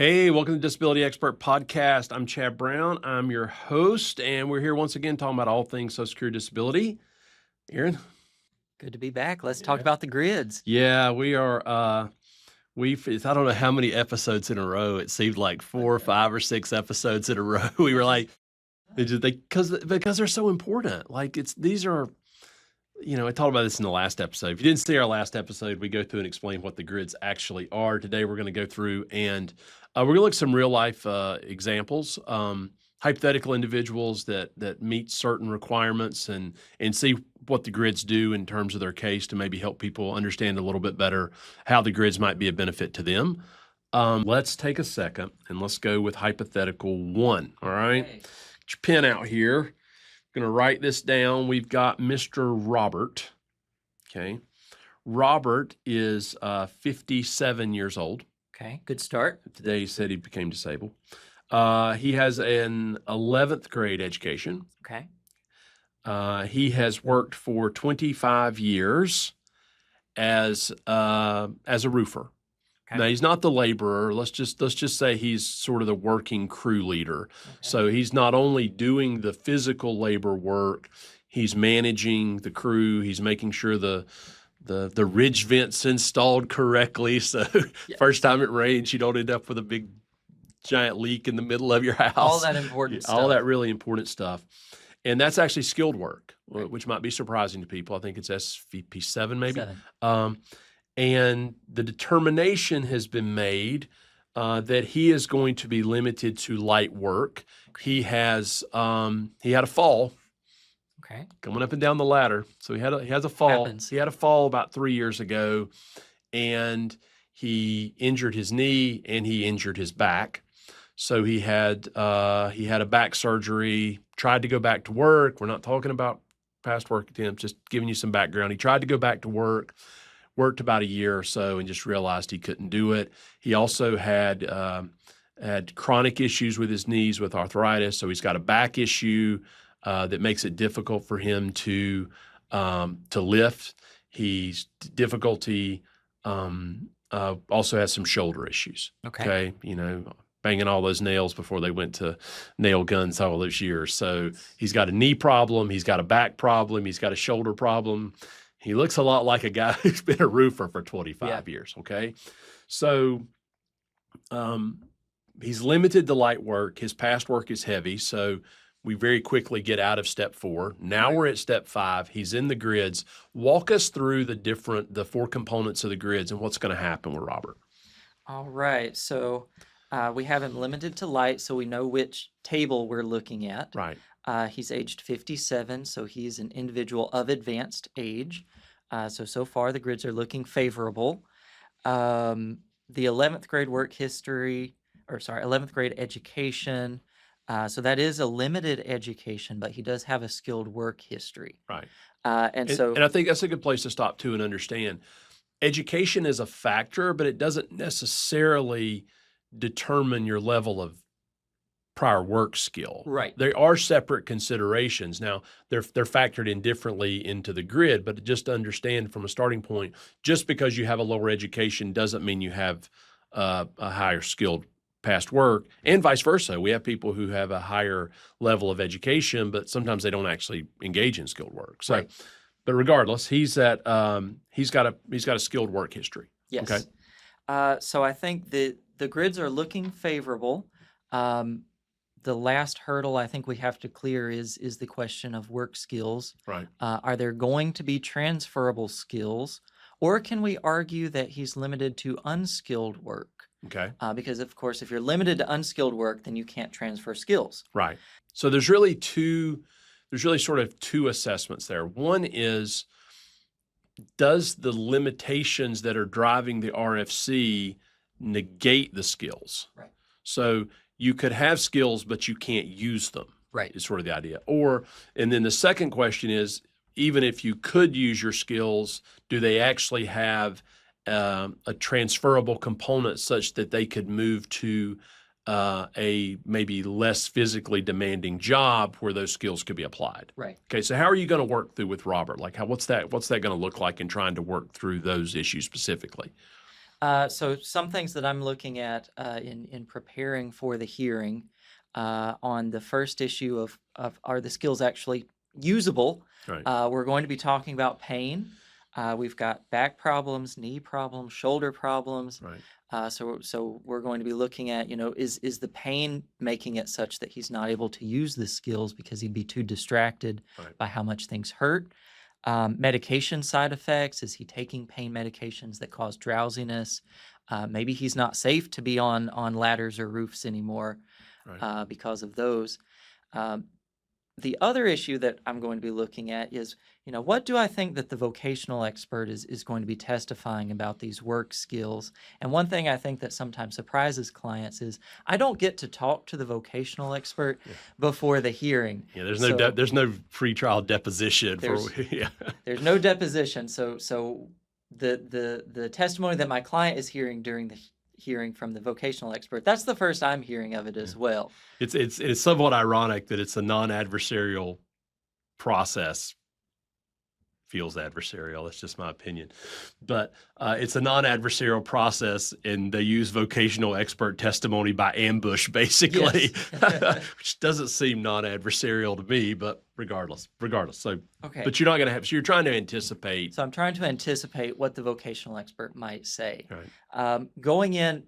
Hey, welcome to Disability Expert Podcast. I'm Chad Brown. I'm your host, and we're here once again talking about all things Social Security disability. Aaron? Good to be back. Let's talk about the grids. Yeah, we are. I don't know how many episodes in a row. It seemed like 4 or 5 or 6 episodes in a row. We were like, because they're so important. Like these are. I talked about this in the last episode. If you didn't see our last episode, we go through and explain what the grids actually are. Today, we're going to go through and we're going to look at some real life examples, hypothetical individuals that meet certain requirements and see what the grids do in terms of their case to maybe help people understand a little bit better how the grids might be a benefit to them. Let's take a second and let's go with hypothetical 1. All right. Okay. Get your pen out here. Going to write this down. We've got Mr. Robert. Okay. Robert is 57 years old. Okay, good start. Today he said he became disabled. He has an 11th grade education. Okay. He has worked for 25 years as a roofer. Okay. Now, he's not the laborer. Let's just say he's sort of the working crew leader. Okay. So he's not only doing the physical labor work, he's managing the crew. He's making sure the ridge vent's installed correctly. So Yes. First time it rains, you don't end up with a big giant leak in the middle of your house. All that important stuff. All that really important stuff. And that's actually skilled work, right, which might be surprising to people. I think it's SVP 7 maybe. 7. And the determination has been made that he is going to be limited to light work. He had a fall. Okay. Coming up and down the ladder. So he has a fall. Happens. He had a fall about 3 years ago, and he injured his knee and he injured his back. So he had a back surgery. Tried to go back to work. We're not talking about past work attempts. Just giving you some background. He tried to go back to work. Worked about a year or so and just realized he couldn't do it. He also had chronic issues with his knees with arthritis. So he's got a back issue that makes it difficult for him to lift. He's difficulty also has some shoulder issues. Okay. Banging all those nails before they went to nail guns all those years. So he's got a knee problem. He's got a back problem. He's got a shoulder problem. He looks a lot like a guy who's been a roofer for 25 years, okay? So he's limited to light work. His past work is heavy, so we very quickly get out of step 4. Now we're at step 5. He's in the grids. Walk us through the 4 components of the grids and what's going to happen with Robert. All right. So we have him limited to light, so we know which table we're looking at. Right. He's aged 57, so he's an individual of advanced age. So far the grids are looking favorable. The 11th grade work history, 11th grade education. So that is a limited education, but he does have a skilled work history. Right. And I think that's a good place to stop too and understand. Education is a factor, but it doesn't necessarily determine your level of prior work skill. Right. They are separate considerations. Now, they're factored in differently into the grid, but just to understand from a starting point, just because you have a lower education doesn't mean you have a higher skilled past work, and vice versa. We have people who have a higher level of education, but sometimes they don't actually engage in skilled work. So, right. But regardless, he's got a skilled work history. Yes. Okay. So I think the grids are looking favorable. The last hurdle I think we have to clear is the question of work skills. Right. Are there going to be transferable skills, or can we argue that he's limited to unskilled work? Okay. Because of course, if you're limited to unskilled work, then you can't transfer skills. Right. So there's really sort of 2 assessments there. One is, does the limitations that are driving the RFC negate the skills? Right. So you could have skills, but you can't use them. Right. Is sort of the idea. And then the second question is, even if you could use your skills, do they actually have a transferable component such that they could move to a maybe less physically demanding job where those skills could be applied? Right. Okay, so how are you going to work through with Robert? Like, what's that going to look like in trying to work through those issues specifically? So some things that I'm looking at in preparing for the hearing on the first issue of are the skills actually usable? Right. We're going to be talking about pain. We've got back problems, knee problems, shoulder problems. Right. So we're going to be looking at, is the pain making it such that he's not able to use the skills because he'd be too distracted Right. by how much things hurt? Medication side effects. Is he taking pain medications that cause drowsiness? Maybe he's not safe to be on ladders or roofs anymore Right. because of those. The other issue that I'm going to be looking at is, what do I think that the vocational expert is going to be testifying about these work skills? And one thing I think that sometimes surprises clients is I don't get to talk to the vocational expert before the hearing. Yeah, there's So there's no pre-trial deposition for there's no deposition. So the testimony that my client is hearing during the hearing from the vocational expert, that's the first I'm hearing of it as well. It's somewhat ironic that it's a non-adversarial process. Feels adversarial. That's just my opinion. But it's a non-adversarial process, and they use vocational expert testimony by ambush, basically, Yes. which doesn't seem non-adversarial to me, but regardless. So, Okay. but you're not going to have, so you're trying to anticipate. So I'm trying to anticipate what the vocational expert might say. Right. Going in,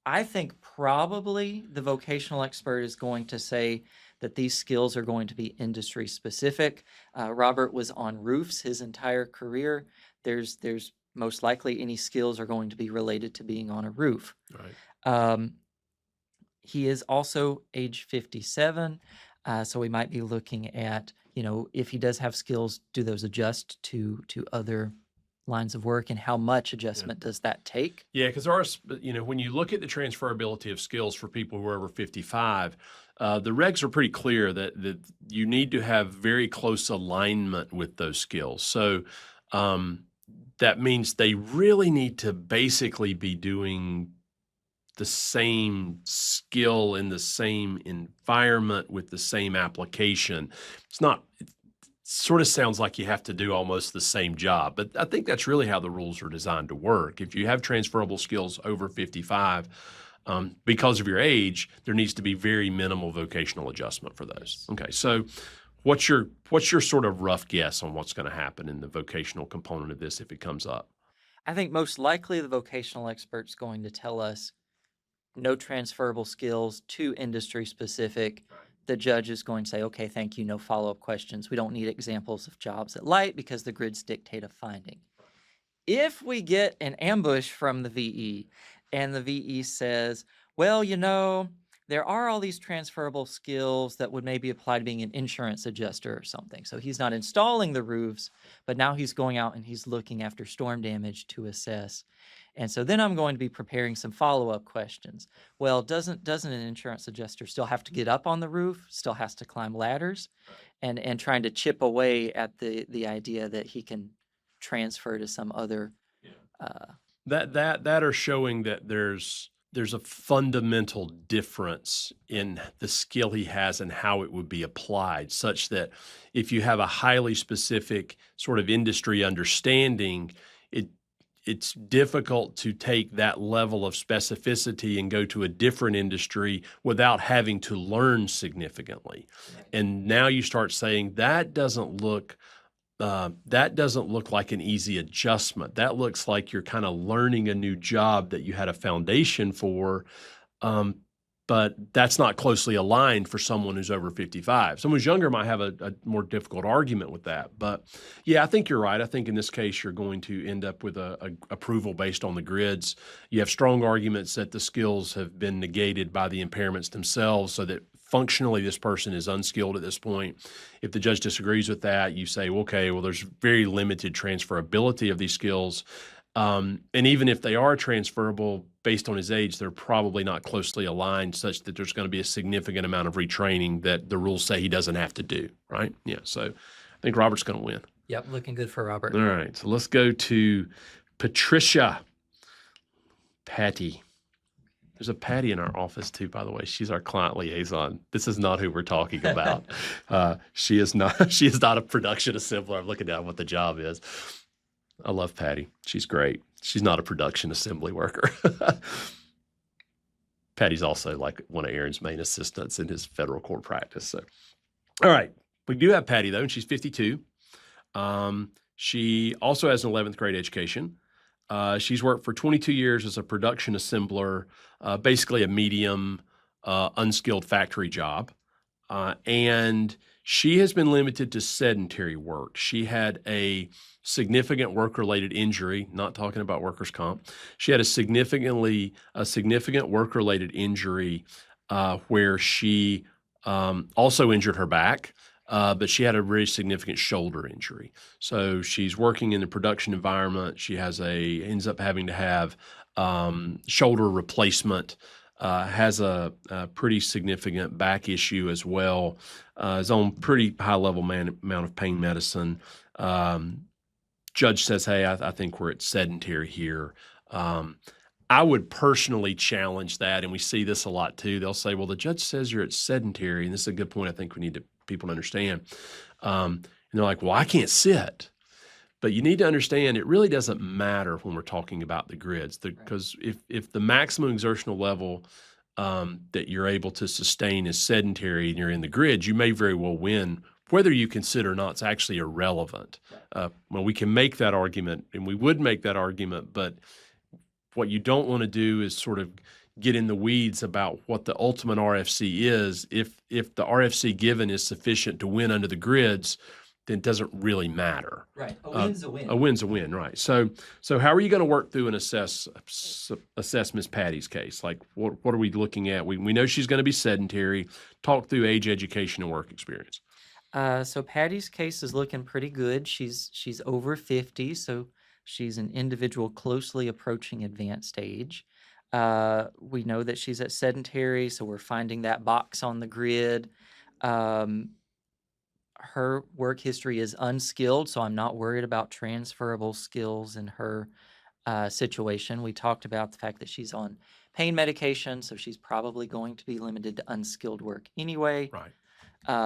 I think probably the vocational expert is going to say that these skills are going to be industry specific. Robert was on roofs his entire career. There's most likely any skills are going to be related to being on a roof. Right. He is also age 57, so we might be looking at, if he does have skills, do those adjust to other lines of work, and how much adjustment does that take? Yeah, because when you look at the transferability of skills for people who are over 55, the regs are pretty clear that you need to have very close alignment with those skills. So that means they really need to basically be doing the same skill in the same environment with the same application. It sort of sounds like you have to do almost the same job, but I think that's really how the rules are designed to work. If you have transferable skills over 55, because of your age, there needs to be very minimal vocational adjustment for those. Okay, so what's your sort of rough guess on what's going to happen in the vocational component of this if it comes up? I think most likely the vocational expert's going to tell us no transferable skills, too industry specific. The judge is going to say, okay, thank you, no follow-up questions. We don't need examples of jobs at light because the grids dictate a finding. If we get an ambush from the VE and the VE says, well, there are all these transferable skills that would maybe apply to being an insurance adjuster or something. So he's not installing the roofs, but now he's going out and he's looking after storm damage to assess. And so then I'm going to be preparing some follow-up questions. Well, doesn't an insurance adjuster still have to get up on the roof, still has to climb ladders, and trying to chip away at the idea that he can transfer to some other that are showing that there's a fundamental difference in the skill he has and how it would be applied, such that if you have a highly specific sort of industry understanding, it's difficult to take that level of specificity and go to a different industry without having to learn significantly. And now you start saying that doesn't look like an easy adjustment. That looks like you're kind of learning a new job that you had a foundation for, but that's not closely aligned for someone who's over 55. Someone who's younger might have a more difficult argument with that. But yeah, I think you're right. I think in this case, you're going to end up with a approval based on the grids. You have strong arguments that the skills have been negated by the impairments themselves, so that functionally this person is unskilled at this point. If the judge disagrees with that, you say, okay, well, there's very limited transferability of these skills. And even if they are transferable based on his age, they're probably not closely aligned such that there's going to be a significant amount of retraining that the rules say he doesn't have to do, right? Yeah, so I think Robert's going to win. Yep, looking good for Robert. All right, so let's go to Patricia. Patty. There's a Patty in our office too, by the way. She's our client liaison. This is not who we're talking about. She is not a production assembler. I'm looking down what the job is. I love Patty. She's great. She's not a production assembly worker. Patty's also like one of Aaron's main assistants in his federal court practice. So, all right. We do have Patty, though, and she's 52. She also has an 11th grade education. She's worked for 22 years as a production assembler, basically a medium, unskilled factory job. And she has been limited to sedentary work. She had a significant work-related injury, not talking about workers' comp. She had a significant work-related injury where she also injured her back, but she had a very significant shoulder injury. So she's working in the production environment. She ends up having to have shoulder replacement. Has a pretty significant back issue as well. Is on pretty high level amount of pain medicine. Judge says, hey, I think we're at sedentary here. I would personally challenge that, and we see this a lot too. They'll say, well, the judge says you're at sedentary, and this is a good point I think we need people to understand. And they're like, well, I can't sit. But you need to understand it really doesn't matter when we're talking about the grids, because if the maximum exertional level that you're able to sustain is sedentary and you're in the grids, you may very well win. Whether you consider or not, it's actually irrelevant. Well, we can make that argument, and we would make that argument, but what you don't want to do is sort of get in the weeds about what the ultimate RFC is. If the RFC given is sufficient to win under the grids, then it doesn't really matter. Right. A win's a win. A win's a win, right. So how are you going to work through and assess Miss Patty's case? Like, what are we looking at? We know she's going to be sedentary. Talk through age, education, and work experience. So Patty's case is looking pretty good. She's over 50, so she's an individual closely approaching advanced age. We know that she's at sedentary, so we're finding that box on the grid. Her work history is unskilled, so I'm not worried about transferable skills in her situation. We talked about the fact that she's on pain medication, so she's probably going to be limited to unskilled work anyway. Right.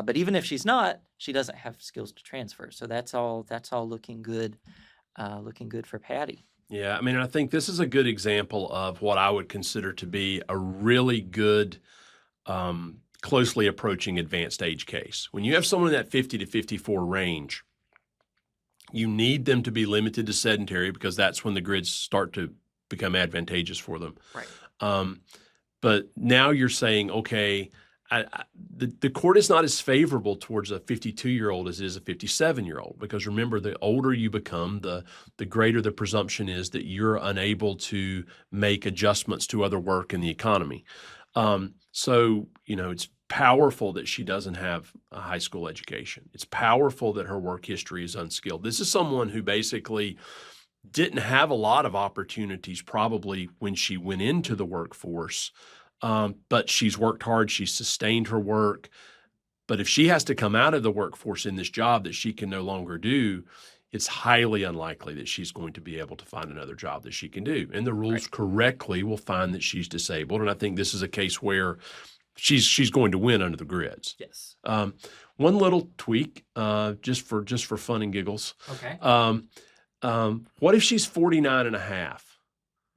But even if she's not, she doesn't have skills to transfer. So that's all looking good. Looking good for Patty. Yeah, I mean, I think this is a good example of what I would consider to be a really good closely approaching advanced age case. When you have someone in that 50 to 54 range, you need them to be limited to sedentary because that's when the grids start to become advantageous for them. Right. But now you're saying, okay, the court is not as favorable towards a 52-year-old as it is a 57-year-old, because remember, the older you become, the greater the presumption is that you're unable to make adjustments to other work in the economy. So, it's powerful that she doesn't have a high school education. It's powerful that her work history is unskilled. This is someone who basically didn't have a lot of opportunities probably when she went into the workforce, but she's worked hard. She's sustained her work. But if she has to come out of the workforce in this job that she can no longer do, it's highly unlikely that she's going to be able to find another job that she can do. And the rules correctly will find that she's disabled. And I think this is a case where she's going to win under the grids. Yes. One little tweak, just for fun and giggles. Okay. What if she's 49 and a half?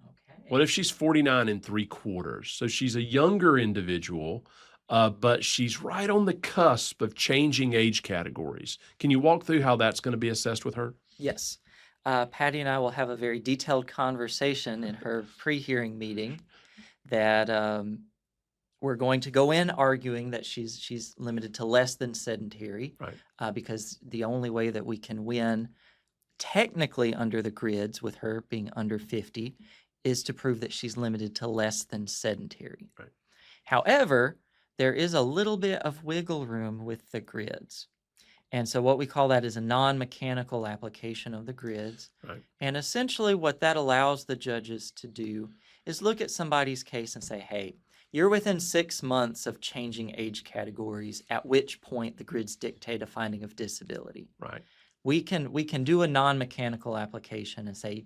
Okay. What if she's 49 and 3/4? So she's a younger individual, but she's right on the cusp of changing age categories. Can you walk through how that's going to be assessed with her? Yes. Patty and I will have a very detailed conversation in her pre-hearing meeting that we're going to go in arguing that she's limited to less than sedentary, right? Because the only way that we can win technically under the grids with her being under 50 is to prove that she's limited to less than sedentary. Right. However, there is a little bit of wiggle room with the grids. And so what we call that is a non-mechanical application of the grids. Right. And essentially what that allows the judges to do is look at somebody's case and say, hey, you're within 6 months of changing age categories, at which point the grids dictate a finding of disability. Right. We can do a non-mechanical application and say,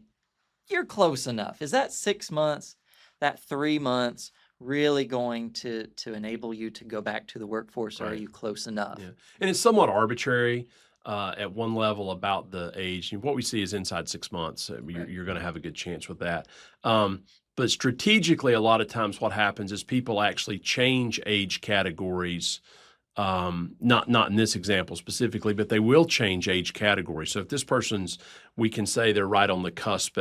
you're close enough. Is that 6 months, that 3 months really going to enable you to go back to the workforce, or are you close enough? Yeah. And it's somewhat arbitrary. at one level about the age. And what we see is inside 6 months, you're going to have a good chance with that. But strategically, a lot of times what happens is people actually change age categories. Not in this example specifically, but they will change age categories. So if this person's, we can say they're right on the cusp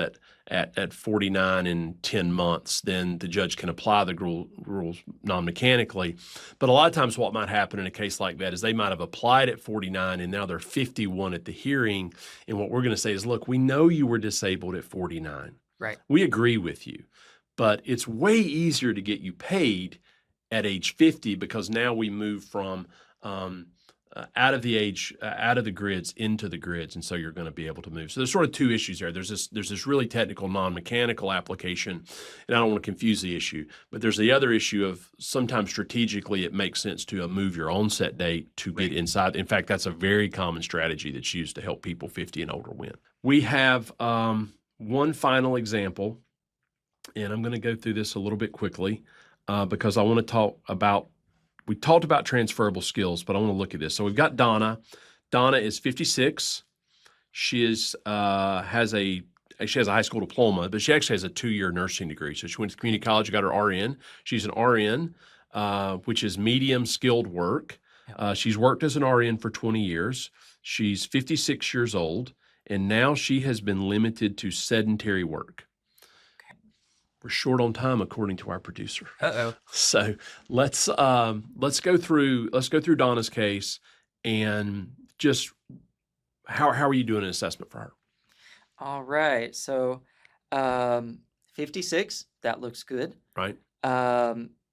at 49 and 10 months, then the judge can apply the rules non-mechanically. But a lot of times what might happen in a case like that is they might have applied at 49 and now they're 51 at the hearing. And what we're going to say is, look, we know you were disabled at 49. Right. We agree with you, but it's way easier to get you paid at age 50 because now we move from out of the grids into the grids, and so you're going to be able to move. So there's sort of two issues there. There's this really technical non-mechanical application, and I don't want to confuse the issue, but there's the other issue of sometimes strategically it makes sense to move your onset date to get inside. In fact, that's a very common strategy that's used to help people 50 and older win. We have one final example, and I'm going to go through this a little bit quickly. Because I want to talk about, we talked about transferable skills, but I want to look at this. So we've got Donna. Donna is 56. She has a high school diploma, but she actually has a 2-year nursing degree. So she went to community college, got her RN. She's an RN, which is medium skilled work. She's worked as an RN for 20 years. She's 56 years old, and now she has been limited to sedentary work. We're short on time, according to our producer. So let's go through Donna's case and just how are you doing an assessment for her? All right. So 56, that looks good. Right.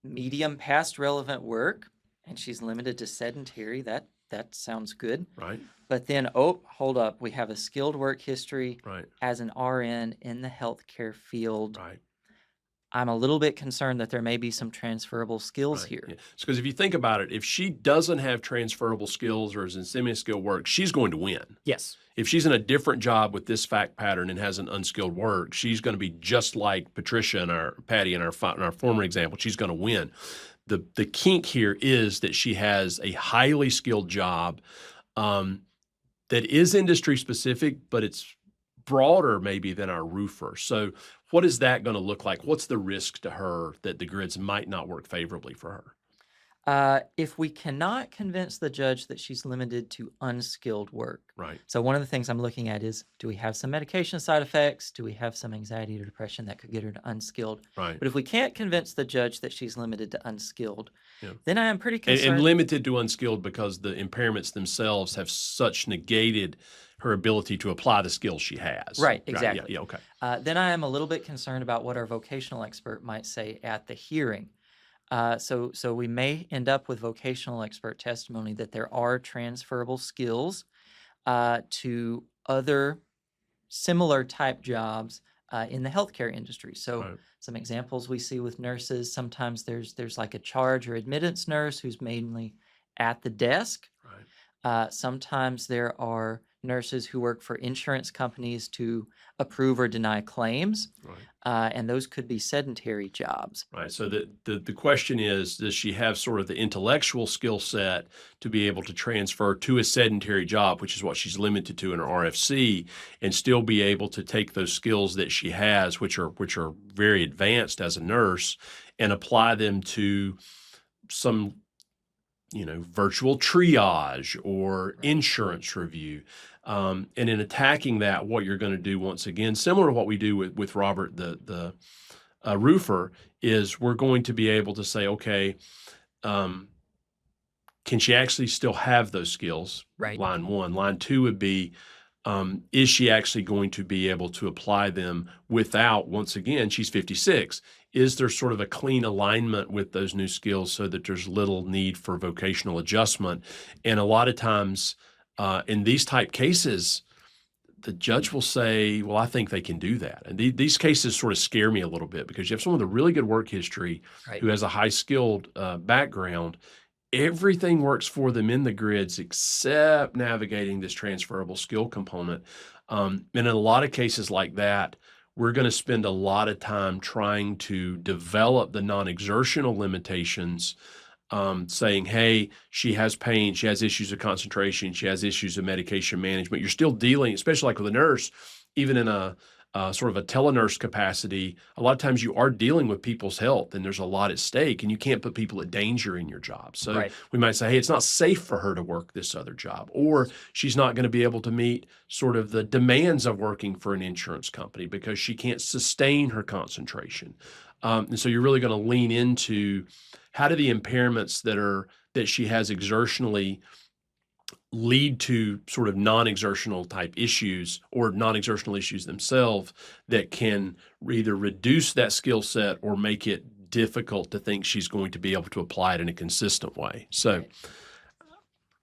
Medium past relevant work, and she's limited to sedentary. That sounds good. Right. But then, hold up. We have a skilled work history as an RN in the healthcare field. Right. I'm a little bit concerned that there may be some transferable skills here. Yeah. Because if you think about it, if she doesn't have transferable skills or is in semi-skilled work, she's going to win. Yes. If she's in a different job with this fact pattern and has an unskilled work, she's going to be just like Patricia and Patty in our former example. She's going to win. The kink here is that she has a highly skilled job that is industry specific, but it's broader maybe than our roofer. So what is that going to look like? What's the risk to her that the grids might not work favorably for her? If we cannot convince the judge that she's limited to unskilled work. Right. So one of the things I'm looking at is, do we have some medication side effects? Do we have some anxiety or depression that could get her to unskilled? Right. But if we can't convince the judge that she's limited to unskilled, then I am pretty concerned. And limited to unskilled because the impairments themselves have such negated her ability to apply the skills she has. Right, exactly. Right. Yeah, okay. Then I am a little bit concerned about what our vocational expert might say at the hearing. So we may end up with vocational expert testimony that there are transferable skills to other similar type jobs in the healthcare industry. So some examples we see with nurses, sometimes there's like a charge or admittance nurse who's mainly at the desk. Right. Sometimes there are nurses who work for insurance companies to approve or deny claims, and those could be sedentary jobs. Right. So the question is, does she have sort of the intellectual skill set to be able to transfer to a sedentary job, which is what she's limited to in her RFC, and still be able to take those skills that she has, which are very advanced as a nurse, and apply them to some virtual triage or insurance review. And in attacking that, what you're going to do, once again, similar to what we do with Robert, the roofer, is we're going to be able to say, okay, can she actually still have those skills? Right. Line one. Line two would be, is she actually going to be able to apply them without, once again, she's 56. Is there sort of a clean alignment with those new skills so that there's little need for vocational adjustment? And a lot of times in these type cases, the judge will say, well, I think they can do that. And these cases sort of scare me a little bit because you have someone with a really good work history who has a high skilled background. Everything works for them in the grids except navigating this transferable skill component. And in a lot of cases like that, we're going to spend a lot of time trying to develop the non-exertional limitations saying, hey, she has pain, she has issues of concentration, she has issues of medication management. You're still dealing, especially like with a nurse, even in a sort of a telenurse capacity, a lot of times you are dealing with people's health and there's a lot at stake and you can't put people at danger in your job. So Right. we might say, hey, it's not safe for her to work this other job, or she's not going to be able to meet sort of the demands of working for an insurance company because she can't sustain her concentration. And so you're really going to lean into how do the impairments that she has exertionally lead to sort of non-exertional type issues or non-exertional issues themselves that can either reduce that skill set or make it difficult to think she's going to be able to apply it in a consistent way. So Right.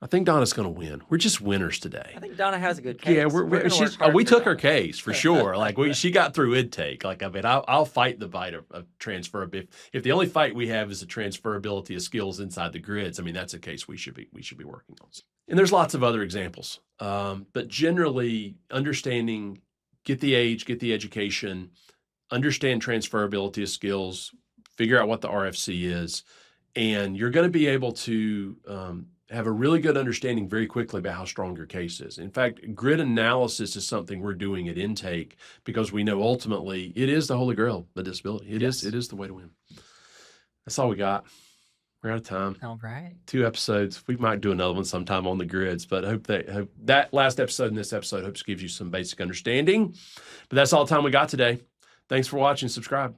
I think Donna's going to win. We're just winners today. I think Donna has a good case. Yeah, We're gonna she's, work hard we for took her Donna. case for sure. Like she got through intake. Like, I mean, I'll fight the fight of transferability. If the only fight we have is the transferability of skills inside the grids, I mean, that's a case we should be working on. And there's lots of other examples. But generally understanding, get the age, get the education, understand transferability of skills, figure out what the RFC is, and you're going to be able to have a really good understanding very quickly about how strong your case is. In fact, grid analysis is something we're doing at intake because we know ultimately it is the holy grail of disability. It is the way to win. That's all we got. We're out of time. All right. 2 episodes. We might do another one sometime on the grids, but hope that last episode and this episode hopes gives you some basic understanding. But that's all the time we got today. Thanks for watching. Subscribe.